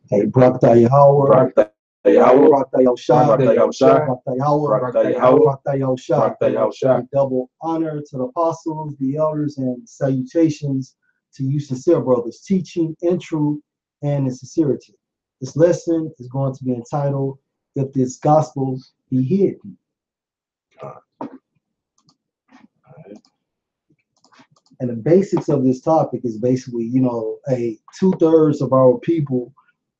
Hey, Brakta Yahweh, Brakta Yahweh, Brakta Yahshua, Brakta Yahushua, Brakta Yahweh, Brakta Yahweh, Brakta Yahshua. Brakta Yahushua. Double honor to the apostles, the elders, and salutations to you, sincere brothers, teaching in truth and in sincerity. This lesson is going to be entitled, If This Gospel Be Hidden. And the basics of this topic is basically, two-thirds of our people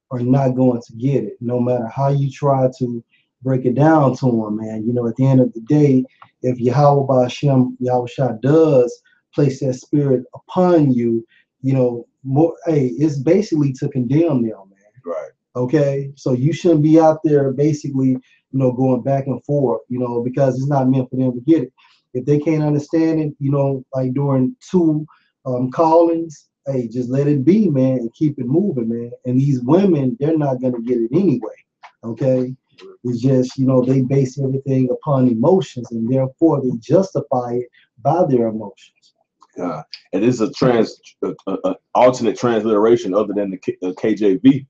are not going to get it, no matter how you try to break it down to them, man. At the end of the day, if Yahweh Ba'ashem, Yahushua does place that spirit upon you, it's basically to condemn them, man. Right. Okay? So you shouldn't be out there basically, going back and forth, because it's not meant for them to get it. If they can't understand it, like during two callings, hey, just let it be, man, and keep it moving, man. And these women, they're not gonna get it anyway. Okay, it's just they base everything upon emotions, and therefore they justify it by their emotions. And this is a alternate transliteration other than the KJV,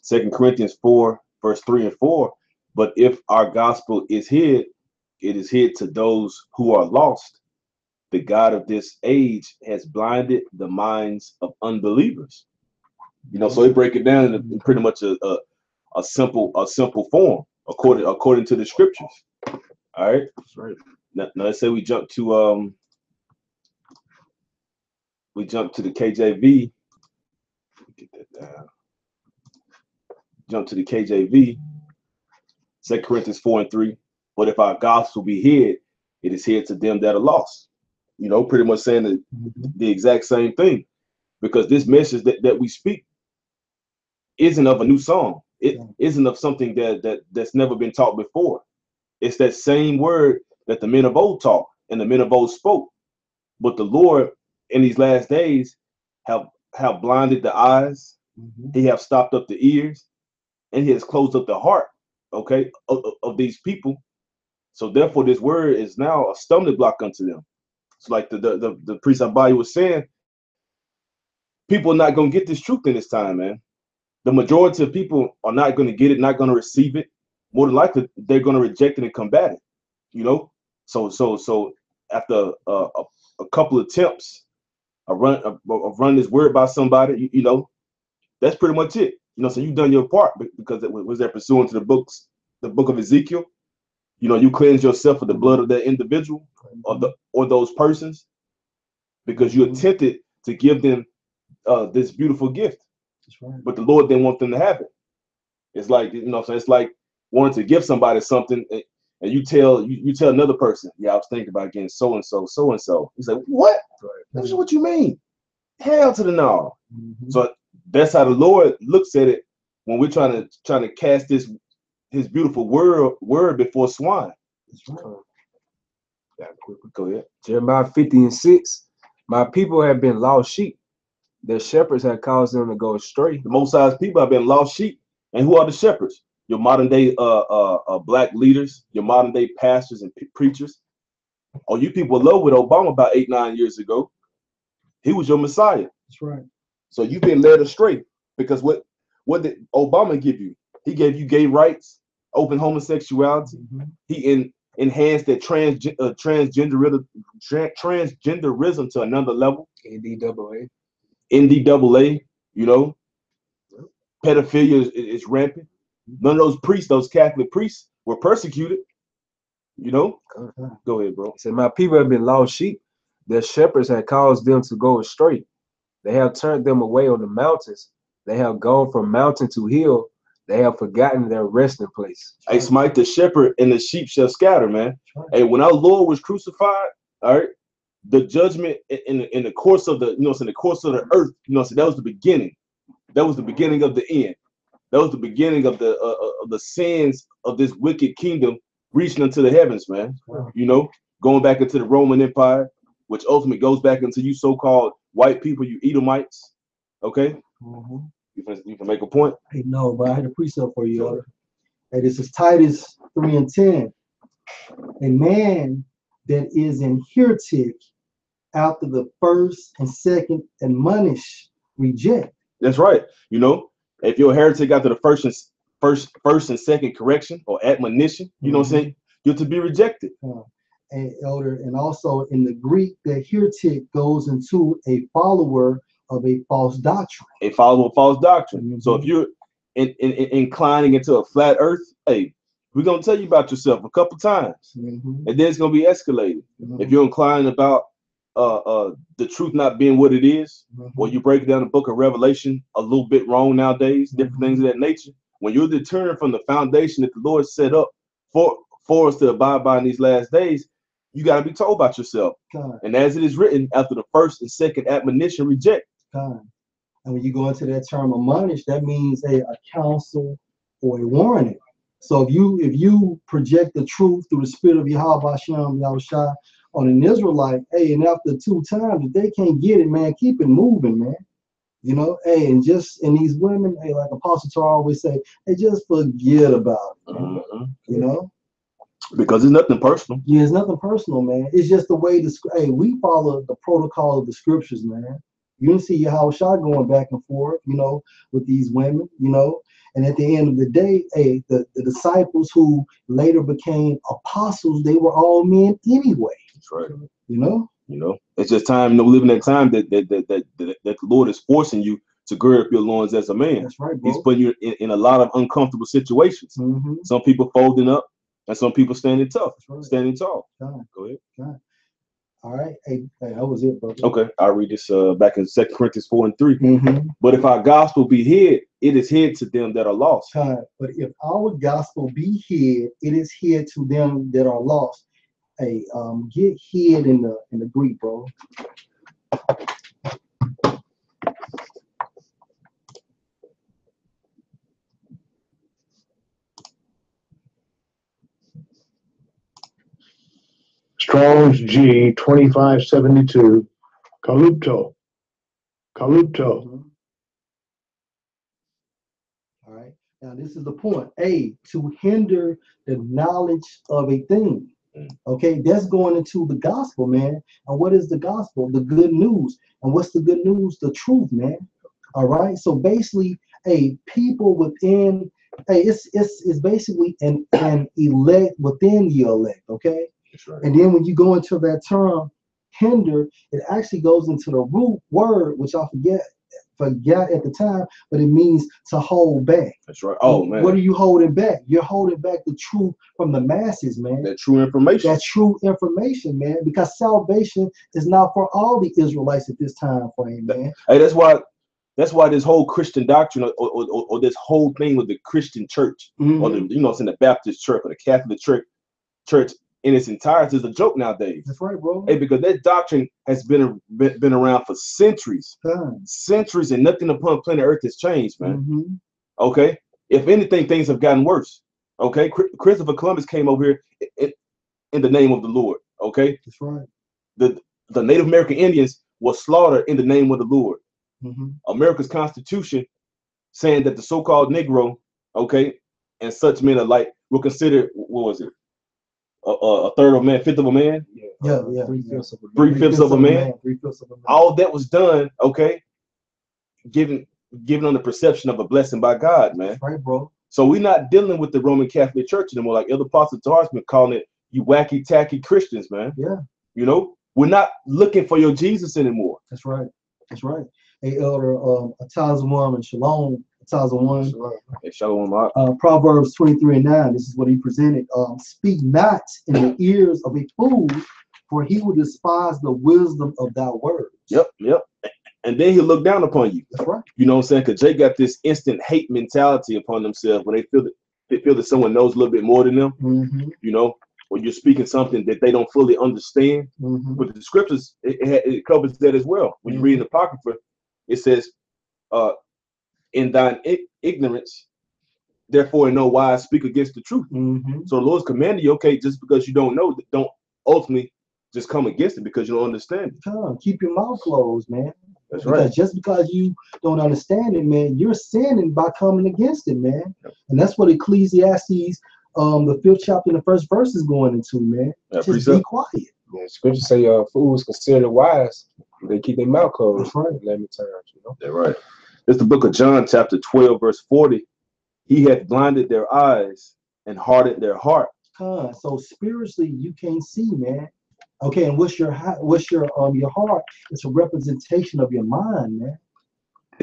2 Corinthians 4, verse 3 and 4. But if our gospel is hid, it is hid to those who are lost. The God of this age has blinded the minds of unbelievers. So they break it down in pretty much a simple form according to the scriptures. All right. That's right. Now let's say we jump to the KJV. Get that down. Jump to the KJV. 2 Corinthians 4 and 3. But if our gospel be hid, it is hid to them that are lost. Pretty much saying the exact same thing, because this message that we speak isn't of a new song. It isn't of something that's never been taught before. It's that same word that the men of old taught and the men of old spoke. But the Lord in these last days have blinded the eyes. He have stopped up the ears, and he has closed up the heart, okay, of these people. So therefore, this word is now a stumbling block unto them. So like the priest Abayi was saying, people are not going to get this truth in this time, man. The majority of people are not going to get it, not going to receive it. More than likely, they're going to reject it and combat it. So after a couple of attempts, I run this word by somebody, that's pretty much it. So you've done your part, because it was that pursuant to the book of Ezekiel. You cleanse yourself with the blood of that individual or those persons, because you attempted to give them this beautiful gift. That's right. But the Lord didn't want them to have it. It's like, so it's like wanting to give somebody something, and you tell another person, yeah, I was thinking about getting so and so, so and so. He's like, what? That's what you mean? Hell to the no. So that's how the Lord looks at it when we're trying to cast his beautiful word before swine. That's right. Go ahead. Jeremiah 50 and 6. My people have been lost sheep. Their shepherds have caused them to go astray. The Most High's people have been lost sheep. And who are the shepherds? Your modern day black leaders, your modern day pastors and preachers. Oh, you people love with Obama about 8-9 years ago. He was your Messiah. That's right. So you've been led astray, because what did Obama give you? He gave you gay rights, open homosexuality. He enhanced that transgenderism to another level. NDAA, pedophilia is rampant. None of those priests, those Catholic priests, were persecuted. Go ahead, bro. He said, my people have been lost sheep. Their shepherds have caused them to go astray. They have turned them away on the mountains. They have gone from mountain to hill. They have forgotten their resting place. Hey, smite the shepherd and the sheep shall scatter, man. Hey, when our Lord was crucified, all right, the judgment in the course of the, in the course of the earth, so that was the beginning. That was the beginning of the end. That was the beginning of the sins of this wicked kingdom reaching into the heavens, man. Going back into the Roman Empire, which ultimately goes back into you so-called white people, you Edomites. Okay? You can make a point? Hey, no, but I had a precept for you. Sure. Hey, this is Titus 3 and 10. A man that is an heretic after the first and second admonish, reject. That's right. If you're a heretic after the first and second correction or admonition, you know what I'm saying, you're to be rejected. And elder, and also in the Greek, the heretic goes into a follower of a false doctrine. A follower of false doctrine. So if you're inclining into a flat earth, hey, we're gonna tell you about yourself a couple times, and then it's gonna be escalated. If you're inclined about the truth not being what it is, or you break down the book of Revelation a little bit wrong nowadays, different things of that nature. When you're deterred from the foundation that the Lord set up for us to abide by in these last days, you got to be told about yourself. And as it is written, after the first and second admonition, reject. And when you go into that term admonish, that means a counsel or a warning. So if you project the truth through the spirit of Yahweh Hashem Yahushua on an Israelite, hey, and after 2 times, if they can't get it, man, keep it moving, man. You know, hey, and these women, hey, like Apostle Torah always say, hey, just forget about it, you know? Because it's nothing personal. Yeah, it's nothing personal, man. It's just the way we follow the protocol of the scriptures, man. You don't see Yahushua going back and forth, you know, with these women, you know. And at the end of the day, hey, the disciples who later became apostles, they were all men anyway. That's right. You know? You know, it's just time, you know, living that time that the Lord is forcing you to gird up your loins as a man. That's right, bro. He's putting you in a lot of uncomfortable situations. Some people folding up, and some people standing tough, standing tall. Go ahead. All right. Hey, that was it, bro. Okay, I'll read this back in 2 Corinthians 4:3. But if our gospel be hid, it is hid to them that are lost. But if our gospel be hid, it is hid to them that are lost. Hey, get hid in the Greek, bro. Strong's G 2572, kalupto. All right. Now this is the point. A, to hinder the knowledge of a thing. Okay, that's going into the gospel, man. And what is the gospel? The good news. And what's the good news? The truth, man. All right. So basically, people within, it's basically an elect within the elect. Okay. That's right. And then when you go into that term, hinder, it actually goes into the root word, which I forgot at the time, but it means to hold back. That's right. Oh, man. What are you holding back? You're holding back the truth from the masses, man. That true information. That true information, man. Because salvation is not for all the Israelites at this time frame, man. Hey, that's why this whole Christian doctrine or this whole thing with the Christian church or the, you know, it's in the Baptist church or the Catholic church in its entirety is a joke nowadays. That's right, bro. Hey, because that doctrine has been around for centuries, and nothing upon planet Earth has changed, man. Okay, if anything, things have gotten worse. Okay, Christopher Columbus came over here in the name of the Lord. Okay, that's right. The Native American Indians were slaughtered in the name of the Lord. America's Constitution saying that the so-called Negro, okay, and such men alike were considered, what was it? A third of a man, fifth of a man. Yeah. 3/5 of a man. All that was done, okay, given on the perception of a blessing by God, man. That's right, bro. So we're not dealing with the Roman Catholic Church anymore, like Elder Apostle Torah's been calling it, you wacky tacky Christians, man. Yeah. You know, we're not looking for your Jesus anymore. That's right. That's right. Hey, Elder Atazawam and Shalom. Atazawam. Shalom. Proverbs 23:9. This is what he presented. Speak not in the ears of a fool, for he will despise the wisdom of thy words. Yep. And then he'll look down upon you. That's right. You know what I'm saying? Because they got this instant hate mentality upon themselves when they feel that someone knows a little bit more than them. You know, when you're speaking something that they don't fully understand. But the scriptures, it covers that as well. When you read in the Apocrypha, it says, in thine ignorance, therefore in no wise speak against the truth. So the Lord's commanding you, okay, just because you don't know, don't ultimately just come against it because you don't understand it. Keep your mouth closed, man. That's because right. Just because you don't understand it, man, you're sinning by coming against it, man. And that's what Ecclesiastes, the 5th chapter and the 1st verse is going into, man. Just be quiet. Yeah, scripture say fools consider wise, they keep their mouth closed. That's right. Let me turn, you know. That's right. It's the book of John, chapter 12, verse 40. He hath blinded their eyes and hardened their heart. So spiritually, you can't see, man. Okay, and what's your heart? It's a representation of your mind, man.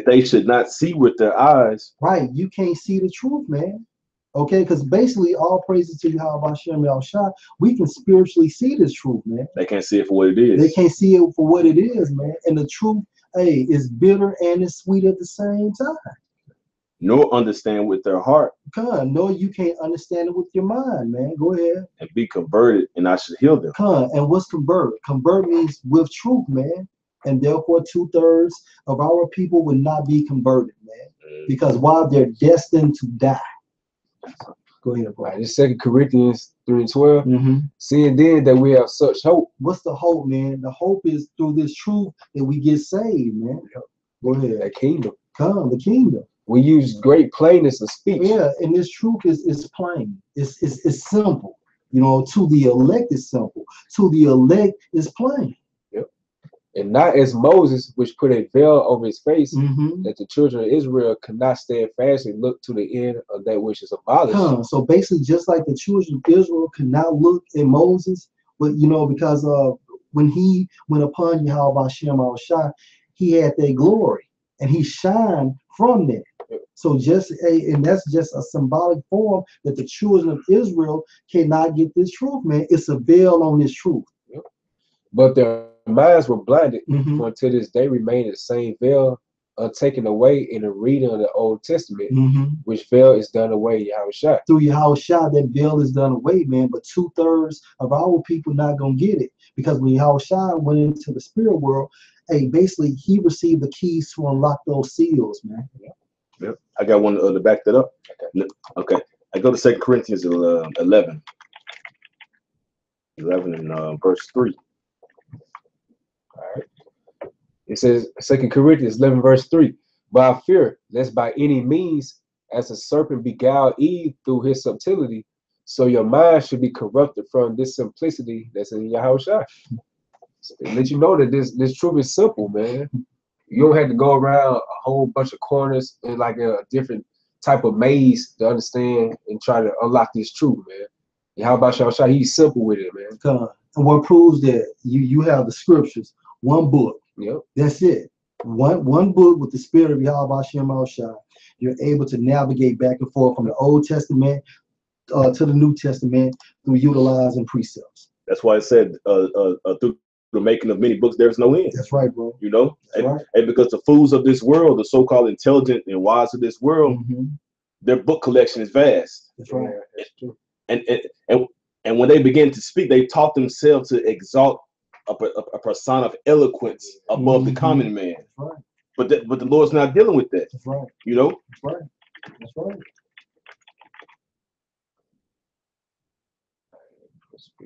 They should not see with their eyes. Right, you can't see the truth, man. Okay, because basically all praises to Yahweh Hashem Yahushua, we can spiritually see this truth, man. They can't see it for what it is. They can't see it for what it is, man. And the truth, hey, is bitter and it's sweet at the same time. Nor understand with their heart. No, you can't understand it with your mind, man. Go ahead. And be converted, and I should heal them. And what's convert? Convert means with truth, man. And therefore 2/3 of our people will not be converted, man. Because while they're destined to die. Go ahead, bro. Right, it's 2 Corinthians 3:12. Mm-hmm. Seeing then that we have such hope. What's the hope, man? The hope is through this truth that we get saved, man. Go ahead. The kingdom. The kingdom. We use great plainness of speech. Yeah, and this truth is plain. It's simple. You know, to the elect is simple. To the elect is plain. Yep. And not as Moses, which put a veil over his face, Mm-hmm. that the children of Israel could not stand fast and look to the end of that which is abolished. So basically, just like the children of Israel could not look at Moses, but you know, because when he went upon Yahweh Hashem Yahushua, he had that glory and he shined from that. So and that's just a symbolic form that the children of Israel cannot get this truth, man. It's a veil on this truth. Yep. But their minds were blinded, Mm-hmm. for until this day remain the same veil taken away in the reading of the Old Testament, Mm-hmm. which veil is done away in Yahushua. Through Yahushua, that veil is done away, man. But 2/3 of our people not gonna get it, because when Yahushua went into the spirit world, basically he received the keys to unlock those seals, man. Yep. I got one to back that up. Okay. I go to 2 Corinthians 11 and verse 3. All right. It says 2 Corinthians 11 verse 3. But I fear lest by any means, as the serpent beguiled Eve through his subtlety, so your mind should be corrupted from this simplicity that's in Yahushua. So let you know that this truth is simple, man. You don't have to go around a whole bunch of corners and like a different type of maze to understand and try to unlock this truth, man. And how about Yahushua? He's simple with it, man. And what proves that you have the scriptures, one book. Yep. That's it. One book with the spirit of Yahweh Hashem Yahushua. You're able to navigate back and forth from the Old Testament to the New Testament through utilizing precepts. That's why it said through the making of many books, there's no end. That's right, bro. You know, Right. and because the fools of this world, the so-called intelligent and wise of this world, Mm-hmm. their book collection is vast. That's right. Yeah, that's true. And when they begin to speak, they taught themselves to exalt a persona of eloquence above the Mhm. common man. That's right. But the Lord's not dealing with that. That's right. You know, That's right. That's right.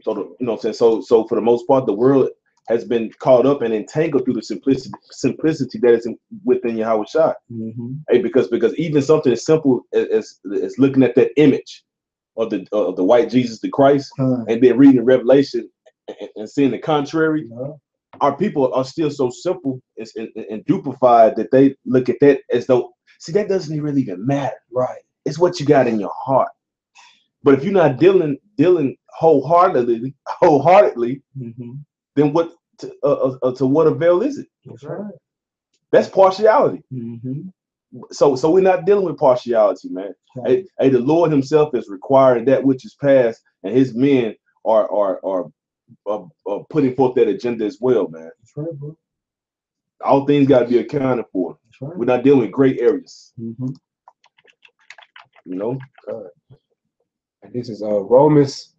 so you know what I'm saying. So for the most part, the world has been caught up and entangled through the simplicity that is within Yahweh Shai. Mm-hmm. Hey, because even something as simple as looking at that image of the white Jesus, the Christ, and then reading Revelation and seeing the contrary, our people are still so simple and duplified that they look at that as though, see, that doesn't really even matter. Right. It's what you got in your heart. But if you're not dealing wholeheartedly, Mm-hmm. then what to what avail is it? That's right. That's partiality. Mm-hmm. So we're not dealing with partiality, man. Right. Hey, the Lord Himself is requiring that which is past, and His men are putting forth that agenda as well, man. That's right, bro. All things got to be accounted for. That's right. We're not dealing with gray areas, Mm-hmm. you know. And this is Romans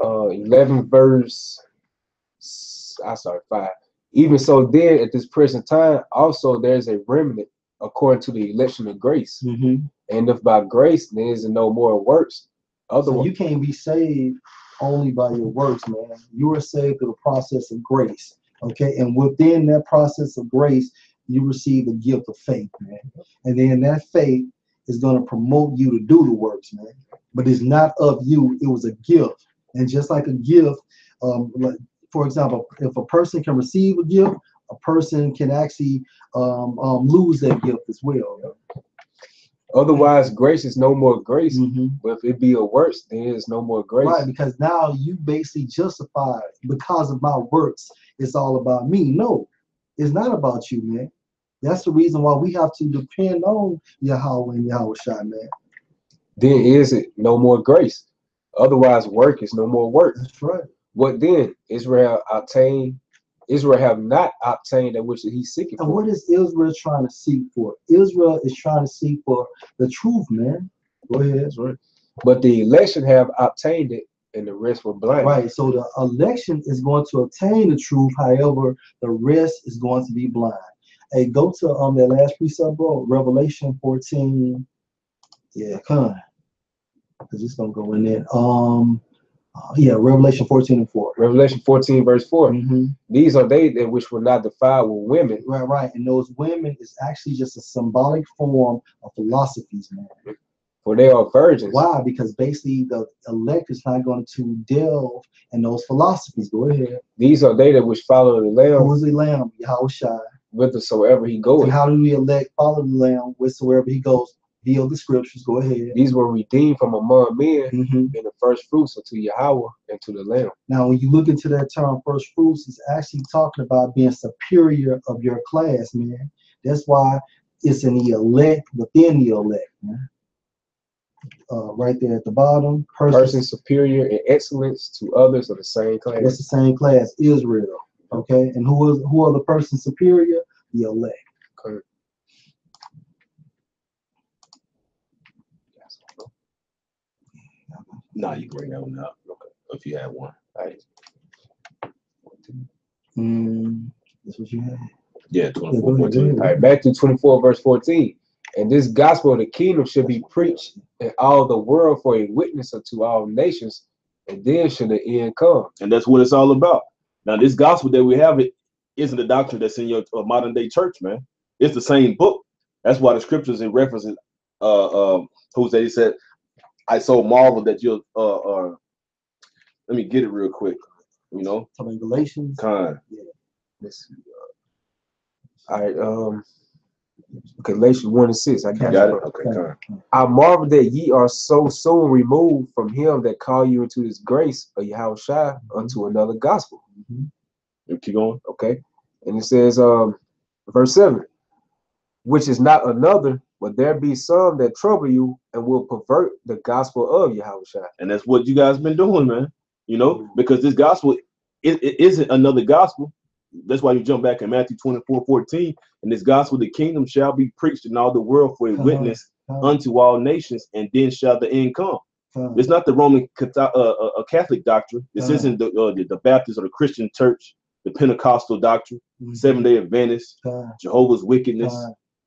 11 verse 5. Even so then at this present time also there's a remnant according to the election of grace. Mm-hmm. And if by grace there is no more works. So Otherwise you can't be saved only by your works, man. You are saved through the process of grace. Okay. And within that process of grace, you receive the gift of faith, man. And then that faith is going to promote you to do the works, man. But it's not of you, it was a gift. And just like a gift, like, for example, if a person can receive a gift, a person can actually lose that gift as well. Otherwise, grace is no more grace. Mm-hmm. But if it be a works, then it's no more grace. Right, because now you basically justify because of my works, it's all about me. No, it's not about you, man. That's the reason why we have to depend on Yahweh and Yahweh Shai, man. Then is it no more grace? Otherwise, work is no more work. That's right. What then? Israel have not obtained that which he's seeking And for. what is Israel trying to seek for? Israel is trying to seek for the truth, man. Go ahead. That's right. But the election have obtained it, and the rest were blind. Right. So the election is going to obtain the truth. However, the rest is going to be blind. Hey, go to that last precept, bro. Revelation 14. Yeah, come on. Because it's gonna go in there. Yeah, Revelation 14 and 4. Revelation 14, verse 4. Mm-hmm. These are they that which were not defiled with women. Right. And those women is actually just a symbolic form of philosophies, man. For they are virgins. Why? Because basically the elect is not going to delve in those philosophies. Go ahead. These are they that which follow the Lamb. Who is the Lamb? Yahweh Shai. Whithersoever he goeth. And how do we elect follow the Lamb wheresoever he goes? Heal the scriptures. Go ahead. These were redeemed from among men, Mm-hmm. and the first fruits unto Yahweh and to the Lamb. Now, when you look into that term first fruits, it's actually talking about being superior of your class, man. That's why it's in the elect within the elect, man. Right there at the bottom. Person superior in excellence to others of the same class. That's the same class, Israel. Okay. And who are the persons superior? The elect. Correct. Nah, you can bring that one up. Okay. If you had one. All right. That's what you had. Yeah, 24, 14. All right, Matthew 24, verse 14. And this gospel of the kingdom should be preached in all the world for a witness unto all nations, and then shall the end come. And that's what it's all about. Now, this gospel that we have, it isn't the doctrine that's in your modern day church, man. It's the same book. That's why the scriptures in references, Jose said, I so marvel that you'll let me get it real quick, you know. Talking Galatians. Kind. Yeah. Let's see. All right, Galatians 1 and 6. I got Got it. it? Okay, kind. I marvel that ye are so soon removed from him that call you into this grace of Yahweh Shai unto another gospel. Mm-hmm. Keep going. Okay. And it says, verse 7, which is not another, but there be some that trouble you and will pervert the gospel of Yahweh Shai. And that's what you guys been doing, man. You know, because this gospel it isn't another gospel. That's why you jump back in Matthew 24, 14. And this gospel, the kingdom shall be preached in all the world for a witness unto all nations, and then shall the end come. It's not the Roman Catholic doctrine. This isn't the Baptist or the Christian church, the Pentecostal doctrine, Seventh-day Adventist, Jehovah's Wickedness.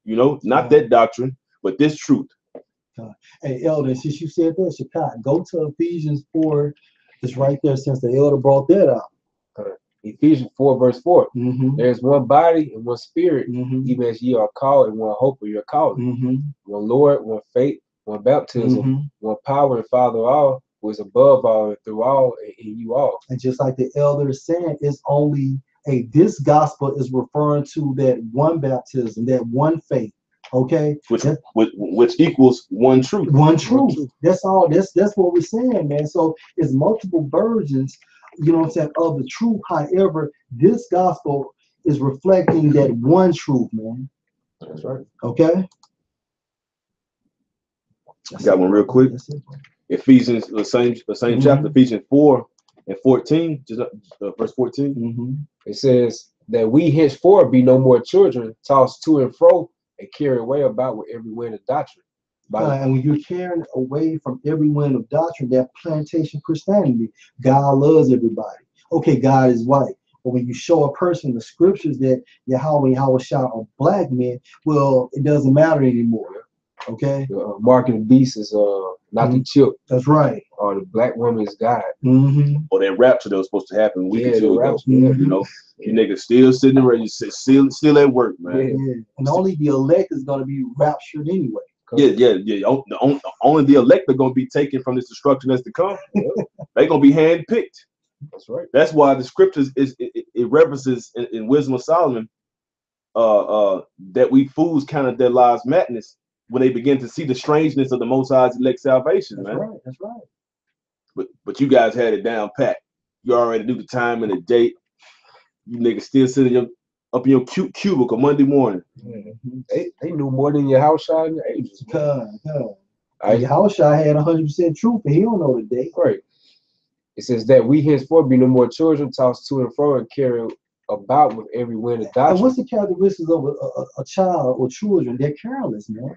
You know, not that doctrine, but this truth. Hey, Elder, since you said that, Shakai, go to Ephesians 4. It's right there since the elder brought that up. Ephesians 4, verse 4. Mm-hmm. There's one body and one spirit, Mm-hmm. even as ye are called, and one hope of your calling. Mm-hmm. One Lord, one faith, one baptism, Mm-hmm. one power and Father of all, who is above all and through all and in you all. And just like the elder is saying, it's only this gospel is referring to that one baptism, that one faith. Okay, Which equals one truth. One truth. That's all. That's what we're saying, man. So it's multiple versions, you know what I'm saying, of the truth. However, this gospel is reflecting that one truth, man. That's right. Okay. Got one real quick. Ephesians, the same chapter, Ephesians 4 and 14, just verse 14. Mm-hmm. It says that we henceforth be no more children, tossed to and fro and carried away about with every wind of doctrine. And when you're carrying away from every wind of doctrine, that plantation Christianity, God loves everybody. Okay, God is white. But when you show a person the scriptures that Yahweh and Yahweh Shai are black men, well, it doesn't matter anymore. Okay? The mark of the beast is not the chip. That's right. Or the black woman is God. Mm-hmm. Or that rapture that was supposed to happen a week or two ago. Mm-hmm. You know, you niggas still sitting there, you still at work, man. Yeah. And only the elect is going to be raptured anyway. Yeah. Only the elect are going to be taken from this destruction that's to come. They're going to be handpicked. That's right. That's why the scriptures it references in Wisdom of Solomon that we fools counted their lives madness when they begin to see the strangeness of the Most High's elect salvation, That's man. right. That's right. But you guys had it down pat. You already knew the time and the date. You niggas still sitting up in your cubicle Monday morning. Mm-hmm. They knew more than your house shot in the ages. Yahushua had 100% truth, and he don't know the date. Right. It says that we henceforth be no more children tossed to and fro and carried about with every wind of And doctrine. what's the characteristics of a child or children? They're careless, man.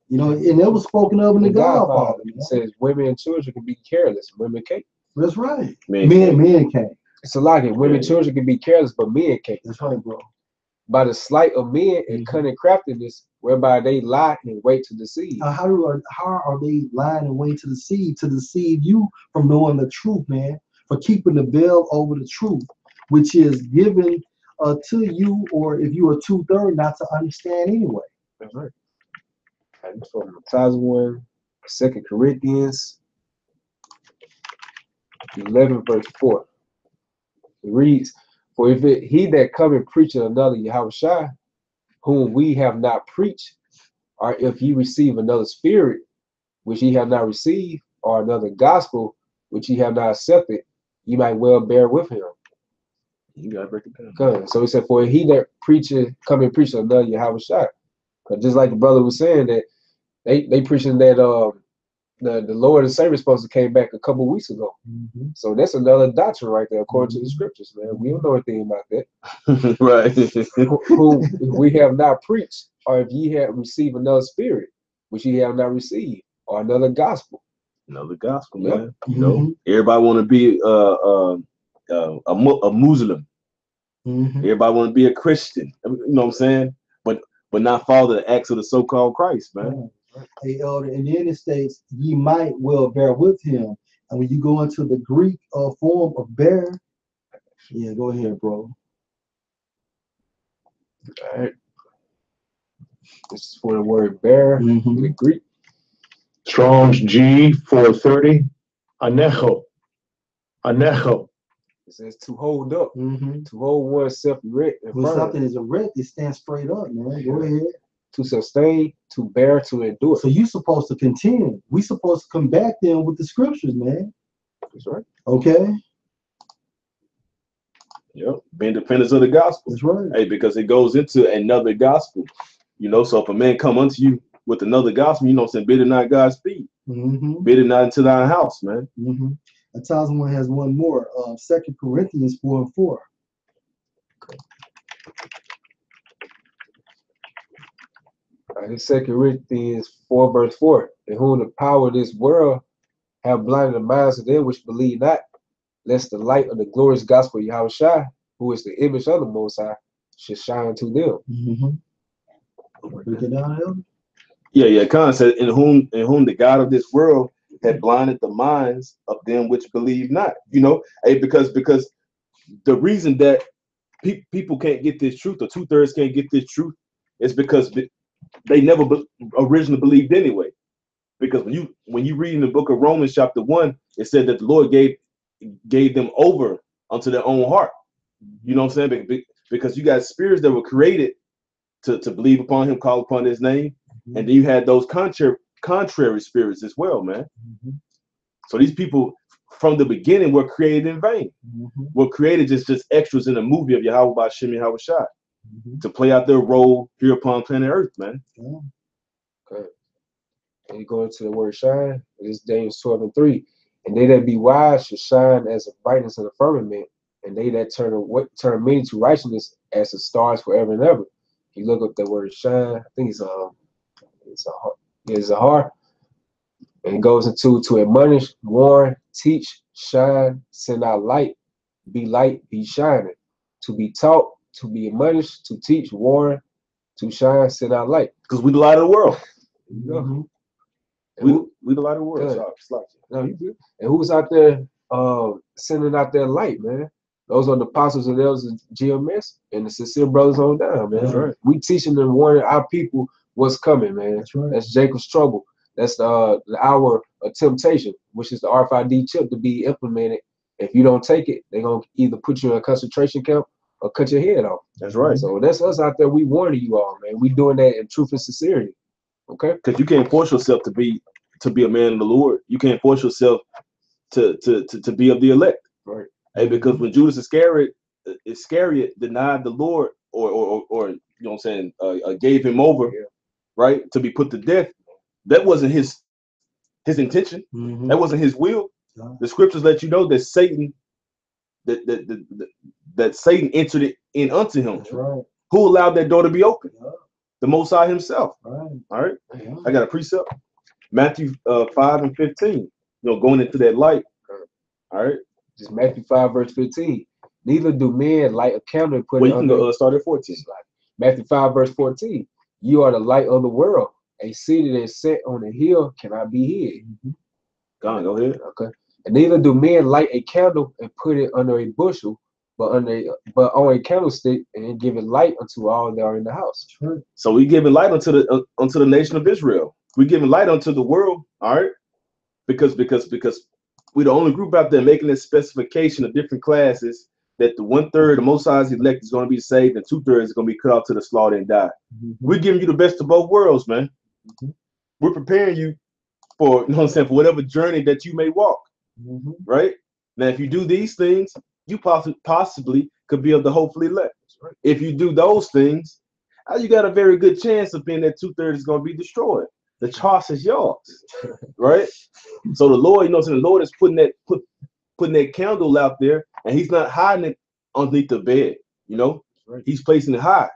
You know, and it was spoken of in the Godfather. It says women and children can be careless. Women can't. That's right. Men can't. It's a lot of it. Women and children can be careless, but men can't. That's right, bro. By the sleight of men and cunning craftiness, whereby they lie and wait to deceive. How are they lying and wait to deceive you from knowing the truth, man? For keeping the veil over the truth, which is given to you, or if you are 2/3, not to understand anyway. That's right. And from Titus 1, 2 Corinthians 11, verse 4. It reads, for if he that cometh preacheth another Yahushua, whom we have not preached, or if ye receive another spirit, which ye have not received, or another gospel, which ye have not accepted, ye might well bear with him. You gotta break it down. Good. So he said, for he that preacheth, come and preach another Yahushua. But just like the brother was saying, that they preaching that the Lord and Savior supposed to came back a couple of weeks ago. So that's another doctrine right there, according to the scriptures, man. We don't know anything about that. Right. Who we have not preached, or if ye have received another spirit, which ye have not received, or another gospel. Another gospel, Yep. man. You know, everybody want to be a Muslim. Everybody want to be a Christian. You know what I'm saying? But not follow the acts of the so-called Christ, man. Hey, elder, in the United States, ye might well bear with him. And when you go into the Greek form of bear, yeah, go ahead, bro. All right. This is for the word bear in the Greek. Strong's G 430. Anecho. Anecho. It says to hold up, To hold oneself erect and when firm, something is erect, it stands straight up, man. Go ahead. to sustain, to bear, to endure. So you're supposed to contend. We supposed to combat them with the scriptures, man. That's right. Okay? Yep. Being dependent of the gospel. That's right. Hey, because it goes into another gospel. You know, so if a man come unto you with another gospel, you know what I'm saying, bid it not God's feet. Bid it not into thy house, man. A thousand one has one more. 2 Corinthians 4:4. In 2 Corinthians 4, verse 4, in whom the power of this world have blinded the minds of them which believe not, lest the light of the glorious gospel of Yahushua, who is the image of the Most High, should shine to them. Break it down, elder. Yeah. Khan said, in whom the God of this world had blinded the minds of them which believe not. You know, hey, because the reason that people can't get this truth, or 2/3 can't get this truth, is because they never originally believed anyway. Because when you read in the book of Romans chapter 1, it said that the Lord gave them over unto their own heart. You know what I'm saying? Because you got spirits that were created to believe upon him, call upon his name, and then you had those contrary spirits as well, man. So these people from the beginning were created in vain. Were created just extras in a movie of Yahweh by Shem Yahweh Shai to play out their role here upon planet Earth, man. Okay. And you go into the word shine, it's James 12:3. And they that be wise should shine as a brightness of the firmament, and they that turn many to righteousness as the stars forever and ever. You look up the word shine, I think it's a heart. And it goes into to admonish, warn, teach, shine, send out light, be shining, to be taught, to be admonished, to teach, warn, to shine, send out light. Because we the light of the world. We the light of the world. No, you good. And who's out there sending out their light, man? Those are the apostles and elders of GMS and the sincere brothers on down, man. That's right. We teaching and warning our people what's coming, man. That's right. That's Jacob's trouble. That's the hour of temptation, which is the RFID chip to be implemented. If you don't take it, they're gonna either put you in a concentration camp or cut your head off. That's right. So that's us out there. We warning you all, man. We doing that in truth and sincerity. Okay. Because you can't force yourself to be a man of the Lord. You can't force yourself to be of the elect. Right. Hey, because when Judas Iscariot denied the Lord, or you know what I'm saying, gave him over, right, to be put to death, that wasn't his intention. Mm-hmm. That wasn't his will. No. The scriptures let you know that Satan, that Satan entered it in unto him. That's right. Who allowed that door to be open? Yeah. The Most High himself. Right. All right. Yeah. I got a precept. Matthew 5:15. You know, going into that light. All right. Just Matthew 5 verse 15. Neither do men light a candle and put Well, it you can under. go start at 14. Matthew 5 verse 14. You are the light of the world. A city that is set on a hill cannot be hid. Mm-hmm. Go ahead. Okay. And neither do men light a candle and put it under a bushel, but on a candlestick, and give it light unto all that are in the house. Right. So we giving light unto the nation of Israel. We giving light unto the world. All right. Because we're the only group out there making this specification of different classes that the 1/3 the Most High's elect is going to be saved and 2/3 is going to be cut off to the slaughter and die. Mm-hmm. We're giving you the best of both worlds, man. Mm-hmm. We're preparing you for, you know what I'm saying, for whatever journey that you may walk. Mm-hmm. Right now, if you do these things, you possibly could be of the hopefully elect. Right? If you do those things, you got a very good chance of being that 2/3 is going to be destroyed. The choice is yours, right? So the Lord, you know, so the Lord is putting that candle out there, and He's not hiding it underneath the bed. You know, Right. He's placing it high,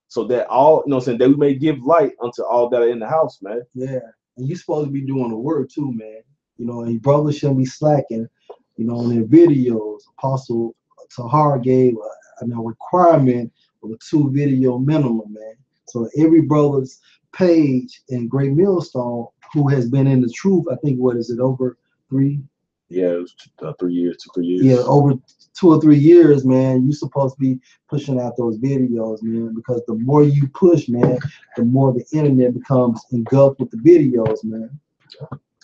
so that all, you know, saying that we may give light unto all that are in the house, man. Yeah, and you're supposed to be doing the work too, man. You know, and your brothers shouldn't be slacking. You know, in their videos, Apostle Tahar gave a requirement of a 2 video minimum, man. So every brother's page in Great Millstone who has been in the truth, I think, what is it, over 3? Yeah, it was 3 years, 2-3 years. Yeah, over 2 or 3 years, man. You're supposed to be pushing out those videos, man, because the more you push, man, the more the internet becomes engulfed with the videos, man.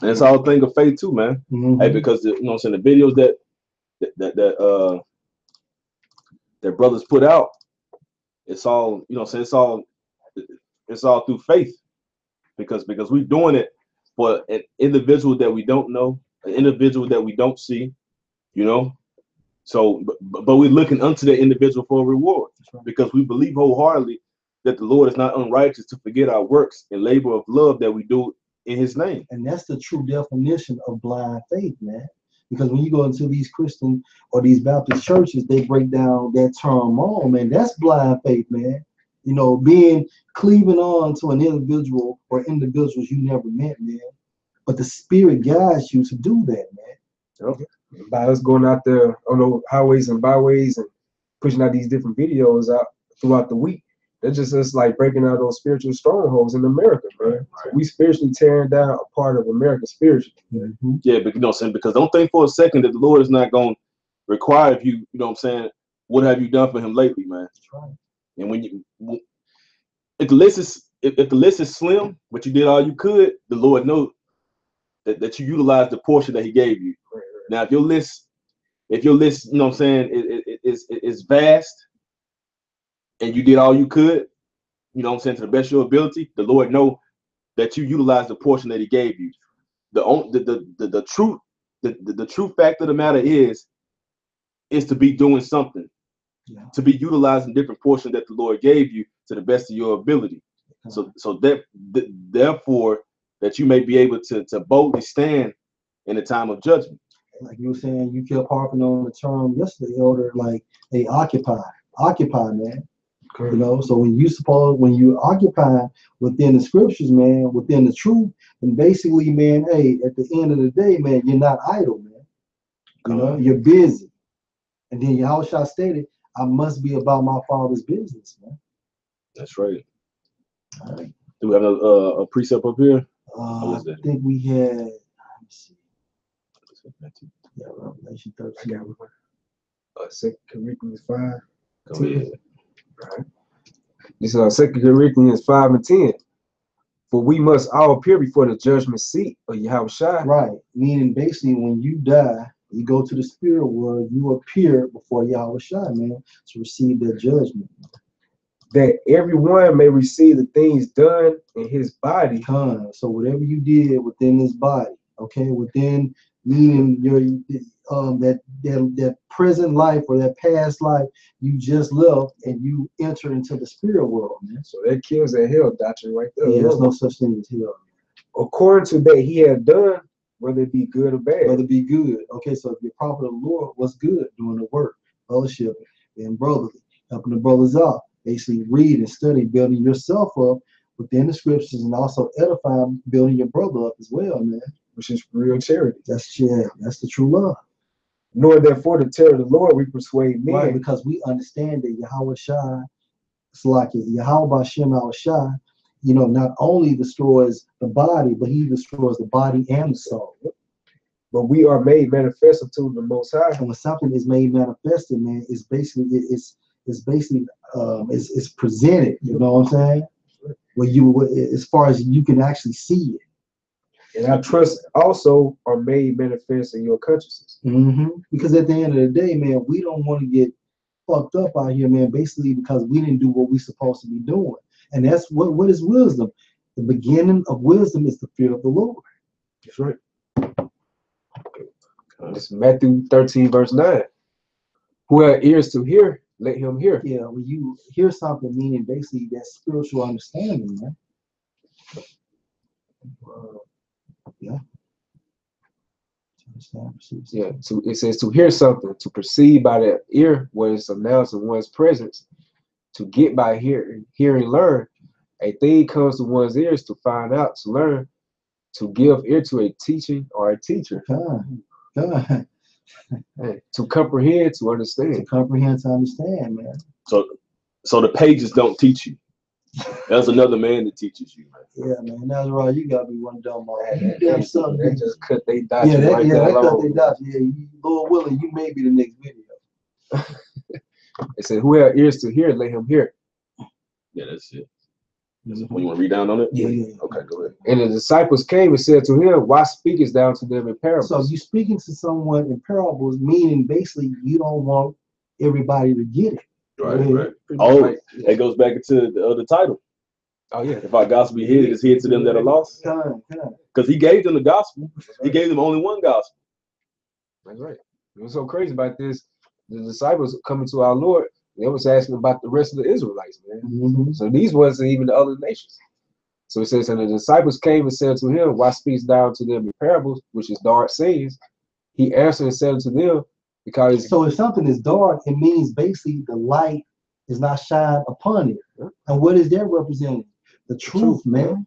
And it's all a thing of faith too, man. Mm-hmm. Hey, because you know what I'm saying, the videos that brothers put out, it's all, you know what I'm saying, it's all through faith. Because we're doing it for an individual that we don't know, an individual that we don't see, you know. So but we're looking unto that individual for a reward, because we believe wholeheartedly that the Lord is not unrighteous to forget our works and labor of love that we do in His name. And that's the true definition of blind faith, man. Because when you go into these Christian or these Baptist churches, they break down that term wrong, man. That's blind faith, man. You know, cleaving on to an individual or individuals you never met, man. But the Spirit guides you to do that, man. Yep. By us going out there on the highways and byways and pushing out these different videos out throughout the week, that's just us like breaking out those spiritual strongholds in America, bro. Right. So we spiritually tearing down a part of America spiritually. Mm-hmm. Yeah, but you know what I'm saying, because don't think for a second that the Lord is not going to require of you, you know what I'm saying, what have you done for Him lately, man? That's right. And if the list is slim, but you did all you could, the Lord knows that you utilized the portion that He gave you. Right. Now, if your list, you know what I'm saying, is vast, and you did all you could, you know what I'm saying, to the best of your ability, the Lord know that you utilized the portion that He gave you. The true fact of the matter is to be doing something, to be utilizing different portions that the Lord gave you to the best of your ability. So therefore, that you may be able to boldly stand in the time of judgment. Like you were saying, you kept harping on the term yesterday, Elder, like they occupy, man. You know, so when you occupy within the scriptures, man, within the truth, then basically, man, hey, at the end of the day, man, you're not idle, man. You know, you're busy. And then Yahushua stated, I must be about my Father's business, man. That's right. All right. Do we have a precept up here? I think we had, let me see. Yeah, Revelation 13. 2 Corinthians 5. Go ahead. Right. This is 2 Corinthians 5 and 10. For we must all appear before the judgment seat of Yahushua. Right. Meaning basically when you die, You go to the spirit world, you appear before Yahweh Shai, man, to receive that judgment. That everyone may receive the things done in his body. So whatever you did within this body, okay, within meaning your that present life or that past life you just left, and you enter into the spirit world, man. So that kills that hell doctrine right there. Yeah, there's no such thing as hell. According to that he had done, whether it be good or bad. Whether it be good. Okay, so if you're prophet of the Lord, what's good? Doing the work, fellowship, and brotherly, helping the brothers out. Basically read and study, building yourself up within the scriptures, and also edifying, building your brother up as well, man. Which is real charity. That's the true love. Nor therefore to terror the Lord we persuade men. Right, because we understand that Yahweh Shai, it's like Yahweh Bashem Al Shai, not only destroys the body, but he destroys the body and the soul. But we are made manifest unto the Most High. And when something is made manifested, man, it's basically it's presented. You know what I'm saying? Where as far as you can actually see it. And our trusts also are made manifest in your consciousness. Because at the end of the day, man, we don't want to get fucked up out here, man, basically because we didn't do what we're supposed to be doing. And that's what is wisdom. The beginning of wisdom is the fear of the Lord. That's right. It's Matthew 13, verse 9. Who has ears to hear, let him hear. Yeah, when you hear something, meaning basically that spiritual understanding, man. Yeah. Yeah. It says to hear something, to perceive by the ear what is announced in one's presence, to get by hearing, learn. A thing comes to one's ears to find out, to learn, to give ear to a teaching or a teacher. God. To comprehend, to understand. To comprehend, to understand, man. So the pages don't teach you. That's another man that teaches you, man. Yeah, man. That's right. You gotta be one dumb man. That just cut they dot yeah, right there. That cut they dot. Yeah, Lord willing, you may be the next video. It said, who has ears to hear, let him hear. Yeah, that's it. You want to read down on it? Yeah. Okay, go ahead. And the disciples came and said to him, why speakest thou to them in parables? So you speaking to someone in parables, meaning basically you don't want everybody to get it. Right. Oh, that goes back into the other title. Oh yeah. If our gospel be hid, it's hid to them that are lost. Because he gave them the gospel. He gave them only one gospel. That's right. What's so crazy about this? The disciples coming to our Lord, they was asking about the rest of the Israelites, man. So these wasn't even the other nations. So it says, and the disciples came and said to him, why speaks thou to them in parables, which is dark sayings? He answered and said unto them, because so if something is dark, it means basically the light is not shined upon it. And what is that representing? The truth, man.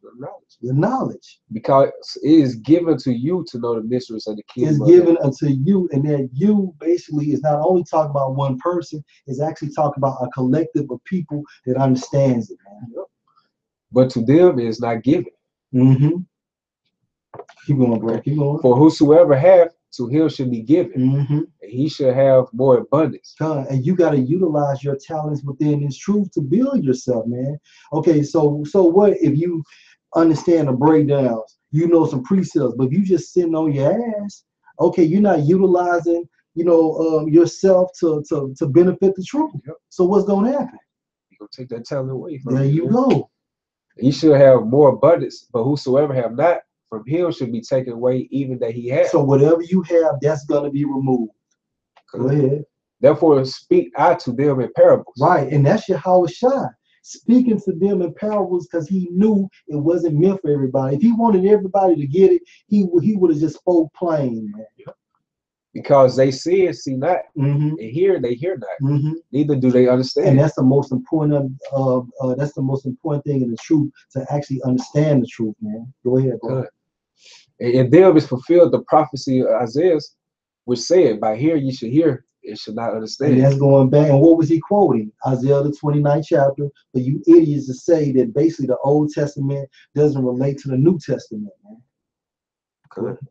The knowledge. Because it is given to you to know the mysteries of the kingdom. It's given unto you, and that you basically is not only talking about one person, it's actually talking about a collective of people that understands it, man. But to them it is not given. Keep going, bro. Keep going. For whosoever hath, to him should be given, and he should have more abundance. And you got to utilize your talents within this truth to build yourself, man. Okay, so what if you understand the breakdowns, you know some precepts, but if you just sitting on your ass, okay, you're not utilizing, yourself to benefit the truth. So what's gonna happen? You're gonna take that talent away from you. There you go. He should have more abundance, but whosoever have not, from him should be taken away even that he has. So whatever you have, that's gonna be removed. Go ahead. Therefore speak I to them in parables. Right, and that's Yahweh Shai. Speaking to them in parables because he knew it wasn't meant for everybody. If he wanted everybody to get it, he would have just spoke plain, man. Because they see and see not, and hear they hear not. Neither do they understand. And that's the most important that's the most important thing in the truth, to actually understand the truth, man. Go ahead, bro. And in them is fulfilled the prophecy of Isaiah, which said, by hear ye should hear, and should not understand. And that's going back. And what was he quoting? Isaiah the 29th chapter. But you idiots to say that basically the Old Testament doesn't relate to the New Testament, man.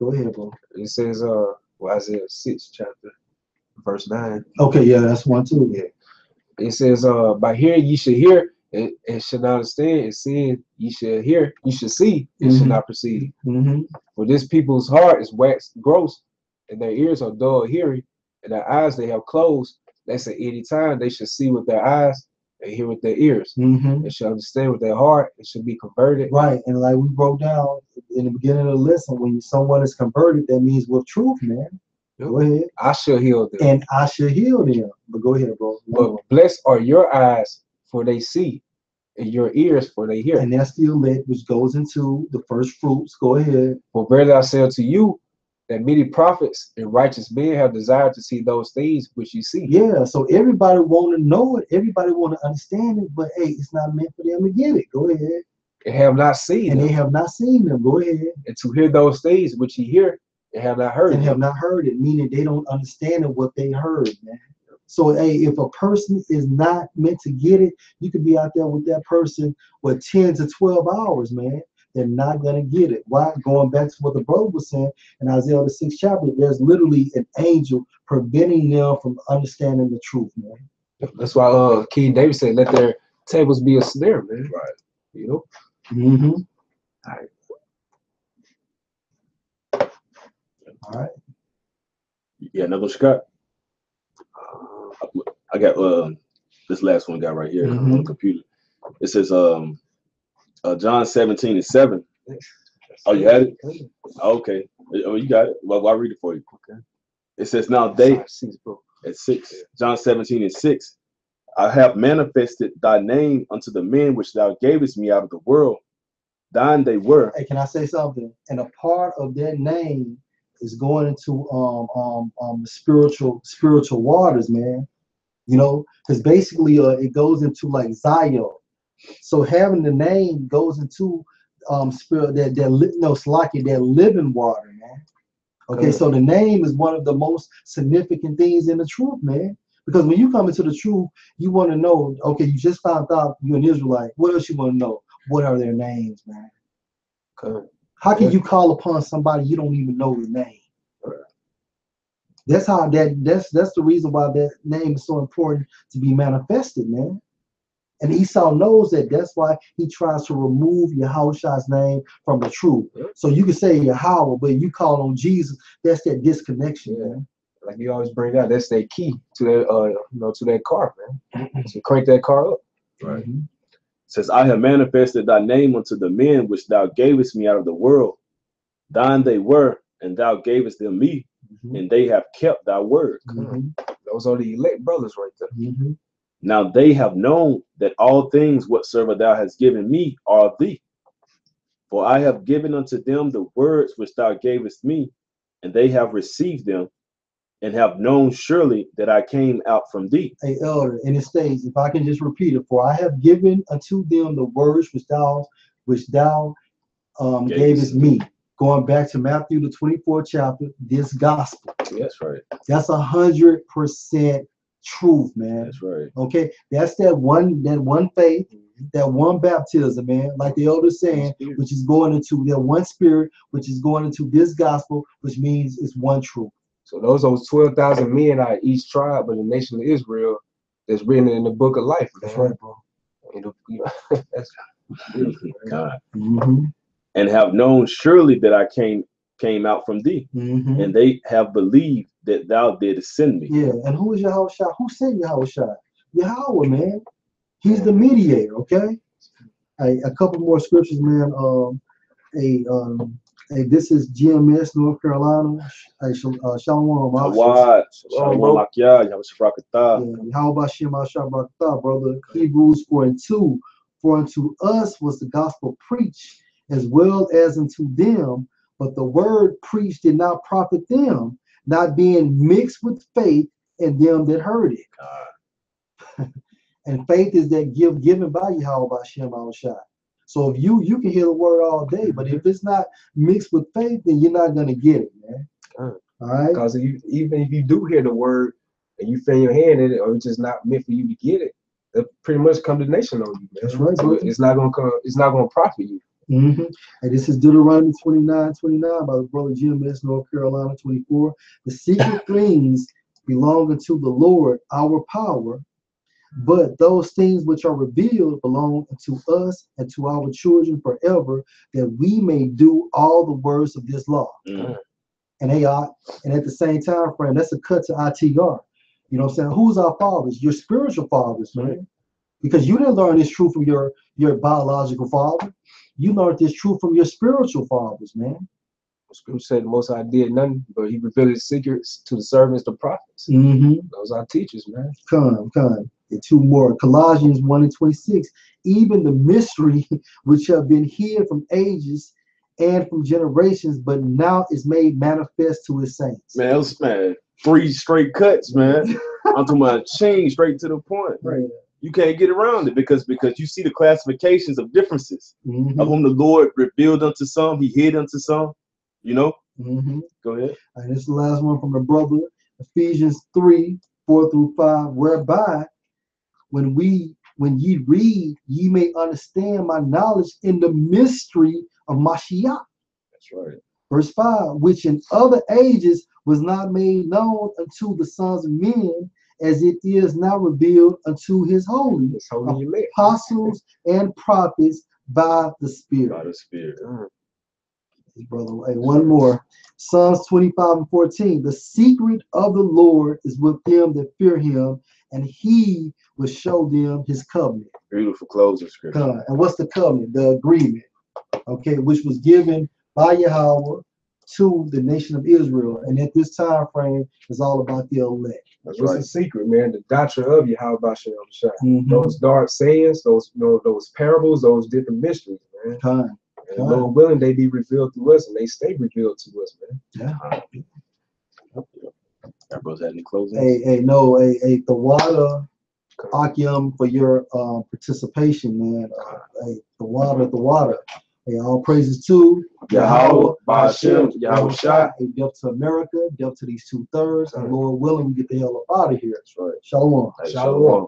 Go ahead, bro. It says Isaiah 6 chapter verse 9. Okay, yeah, that's one too. Yeah. It says, by hearing ye should hear and should not understand, and seeing ye should hear, you should see and should not perceive. For this people's heart is waxed gross, and their ears are dull of hearing, and their eyes they have closed. That's at any time they should see with their eyes and hear with their ears. They should understand with their heart. It should be converted. Right, and like we broke down in the beginning of the lesson, when someone is converted, that means with truth, man. Yep. Go ahead. I shall heal them. And I shall heal them. But go ahead, bro. But blessed are your eyes, for they see, and your ears, for they hear. And that's the elect, which goes into the first fruits. Go ahead. For verily I say unto you, that many prophets and righteous men have desired to see those things which you see. Yeah, so everybody want to know it. Everybody want to understand it. But hey, it's not meant for them to get it. Go ahead. And have not seen And them. they have not seen them. Go ahead. And to hear those things which ye hear, and have not heard And them. have not heard it, meaning they don't understand it, what they heard, man. So hey, if a person is not meant to get it, you could be out there with that person for 10 to 12 hours, man. They're not gonna get it. Why? Going back to what the brother was saying in Isaiah the 6th chapter, there's literally an angel preventing them from understanding the truth, man. That's why King David said, let their tables be a snare, man. Right. You know? Mm-hmm. All right. Yeah, another Scott. I got this last one got right here on the computer. It says John 17:7. Oh, you had it? Okay. Oh, you got it. Well, I'll read it for you. Okay. It says, now they at 6. John 17:6. I have manifested thy name unto the men which thou gavest me out of the world. Thine they were. Hey, can I say something? And a part of that name is going into the spiritual waters, man. You know, because basically it goes into like Zion. So having the name goes into spirit that living water, man. Okay, so the name is one of the most significant things in the truth, man. Because when you come into the truth, you want to know, okay, you just found out you're an Israelite. What else you want to know? What are their names, man? How can you call upon somebody you don't even know the name? That's how that's the reason why that name is so important to be manifested, man. And Esau knows that. That's why he tries to remove Yahushua's name from the truth. So you can say Yahweh, but you call on Jesus. That's that disconnection, man. Like you always bring out, that's their key to that to that car, man. To crank that car up. Right. It says, I have manifested thy name unto the men which thou gavest me out of the world. Thine they were, and thou gavest them me, and they have kept thy word. Those are the elect brothers right there. Now they have known that all things whatsoever thou hast given me are of thee. For I have given unto them the words which thou gavest me, and they have received them, and have known surely that I came out from thee. Hey, elder, and it states, if I can just repeat it, for I have given unto them the words which thou gavest me. Going back to Matthew the 24th chapter, this gospel. That's right. That's 100% truth, man. That's right. Okay, that's that one faith, that one baptism, man. Like the elder saying, which is going into that one spirit, which is going into this gospel, which means it's one truth. So those 12,000 men are each tribe of the nation of Israel that's written in the book of life. Man. That's right, bro. That's God. And have known surely that I came out from thee, and they have believed that thou didst send me. Yeah, and who is Yahushua? Who sent Yahushua? Yahweh, man. He's the mediator, okay? A couple more scriptures, man. This is GMS, North Carolina. Shalom. How about Shem Shabrakatah, brother? Hebrews 4:2. For unto us was the gospel preached, as well as unto them, but the word preached did not profit them, not being mixed with faith in them that heard it. And faith is that gift given by Yahweh by Shem Shai. So if you can hear the word all day, but if it's not mixed with faith, then you're not gonna get it, man. All right. Because even if you do hear the word and you feel your hand in it, or it's just not meant for you to get it, that pretty much condemnation on you, man. That's right. So it's not gonna profit you. And this is Deuteronomy 29:29 by the brother GMS, North Carolina 24. The secret things belong unto the Lord, our power, but those things which are revealed belong to us and to our children forever, that we may do all the words of this law. and AI, and at the same time frame, that's a cut to ITR. You know what I'm saying? Who's our fathers? Your spiritual fathers, man. Because you didn't learn this truth from your biological father. You learned this truth from your spiritual fathers, man. Scripture said the Most High did nothing, but he revealed his secrets to the servants, the prophets. Mm-hmm. Those are teachers, man. Come. And two more. Colossians 1:26. Even the mystery which have been hid from ages and from generations, but now is made manifest to his saints. Man, man, 3 straight cuts, man. I'm talking about change straight to the point. Right. You can't get around it because you see the classifications of differences, Mm-hmm. of whom the Lord revealed unto some, he hid unto some, you know? Mm-hmm. Go ahead. And this is the last one from the brother, Ephesians 3:4-5, whereby when ye read, ye may understand my knowledge in the mystery of Mashiach. That's right. Verse 5, which in other ages was not made known unto the sons of men, as it is now revealed unto his holy It's holy elect. apostles and prophets by the Spirit. By the Spirit. Brother, hey, one more. Psalms 25:14. The secret of the Lord is with them that fear him, and he will show them his covenant. Beautiful closing scripture. And what's the covenant? The agreement, okay, which was given by Yahweh to the nation of Israel. And at this time frame, it's all about the elect. That's right. The secret, man. The doctrine of Yahweh Bashem Shah. Mm-hmm. Those dark sayings, those parables, those different mysteries, man. And Lord willing, they be revealed to us, and they stay revealed to us, man. Yeah. That brothers had any closing? The water, Akim, for your participation, man. The water. Hey, all praises to Yahweh, Bashem, Yahweh Shai. Hey, death to America, death to these 2/3, and Lord willing, we get the hell up out of here. That's right. Shalom. Hey, shalom.